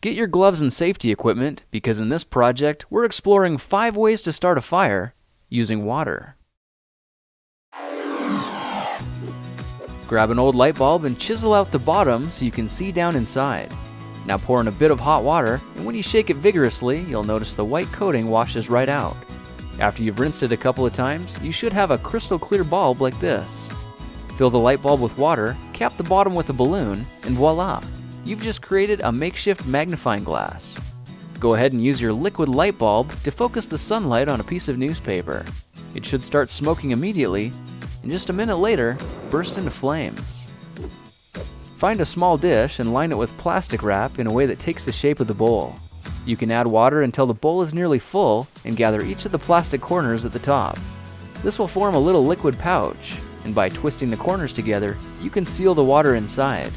Get your gloves and safety equipment because in this project, we're exploring 5 ways to start a fire using water. Grab an old light bulb and chisel out the bottom so you can see down inside. Now pour in a bit of hot water, and when you shake it vigorously, you'll notice the white coating washes right out. After you've rinsed it a couple of times, you should have a crystal clear bulb like this. Fill the light bulb with water, cap the bottom with a balloon, and voila! You've just created a makeshift magnifying glass. Go ahead and use your liquid light bulb to focus the sunlight on a piece of newspaper. It should start smoking immediately, and just a minute later, burst into flames. Find a small dish and line it with plastic wrap in a way that takes the shape of the bowl. You can add water until the bowl is nearly full and gather each of the plastic corners at the top. This will form a little liquid pouch, and by twisting the corners together, you can seal the water inside.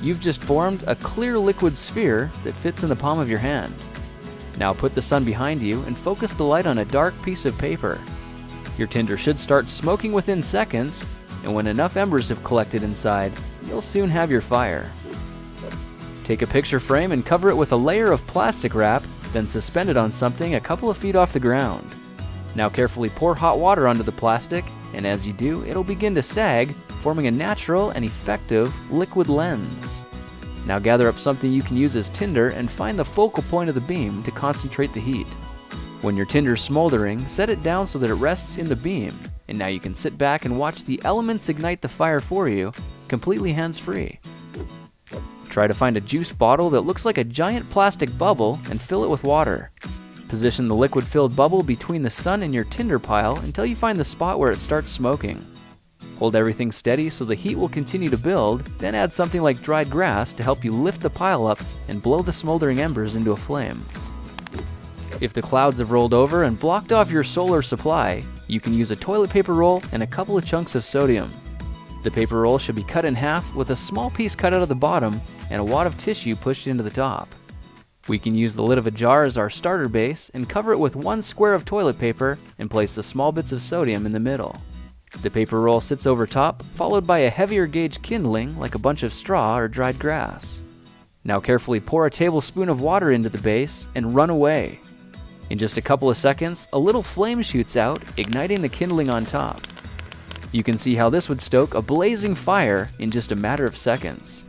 You've just formed a clear liquid sphere that fits in the palm of your hand. Now put the sun behind you and focus the light on a dark piece of paper. Your tinder should start smoking within seconds, and when enough embers have collected inside, you'll soon have your fire. Take a picture frame and cover it with a layer of plastic wrap, then suspend it on something a couple of feet off the ground. Now carefully pour hot water onto the plastic, and as you do, it'll begin to sag, forming a natural and effective liquid lens. Now gather up something you can use as tinder and find the focal point of the beam to concentrate the heat. When your tinder's smoldering, set it down so that it rests in the beam, and now you can sit back and watch the elements ignite the fire for you, completely hands-free. Try to find a juice bottle that looks like a giant plastic bubble and fill it with water. Position the liquid-filled bubble between the sun and your tinder pile until you find the spot where it starts smoking. Hold everything steady so the heat will continue to build, then add something like dried grass to help you lift the pile up and blow the smoldering embers into a flame. If the clouds have rolled over and blocked off your solar supply, you can use a toilet paper roll and a couple of chunks of sodium. The paper roll should be cut in half with a small piece cut out of the bottom and a wad of tissue pushed into the top. We can use the lid of a jar as our starter base and cover it with 1 square of toilet paper and place the small bits of sodium in the middle. The paper roll sits over top, followed by a heavier gauge kindling like a bunch of straw or dried grass. Now carefully pour a tablespoon of water into the base and run away. In just a couple of seconds, a little flame shoots out, igniting the kindling on top. You can see how this would stoke a blazing fire in just a matter of seconds.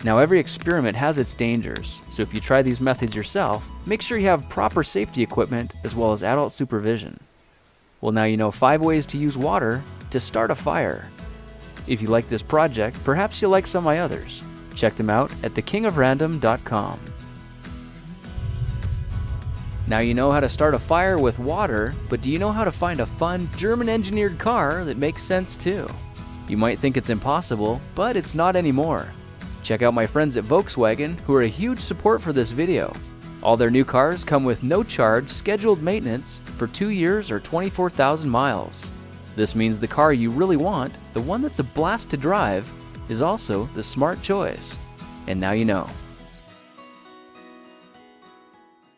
Now every experiment has its dangers, so if you try these methods yourself, make sure you have proper safety equipment as well as adult supervision. Well, now you know 5 ways to use water to start a fire. If you like this project, perhaps you'll like some of my others. Check them out at thekingofrandom.com. Now you know how to start a fire with water, but do you know how to find a fun German-engineered car that makes sense too? You might think it's impossible, but it's not anymore. Check out my friends at Volkswagen, who are a huge support for this video. All their new cars come with no-charge scheduled maintenance for 2 years or 24,000 miles. This means the car you really want, the one that's a blast to drive, is also the smart choice. And now you know.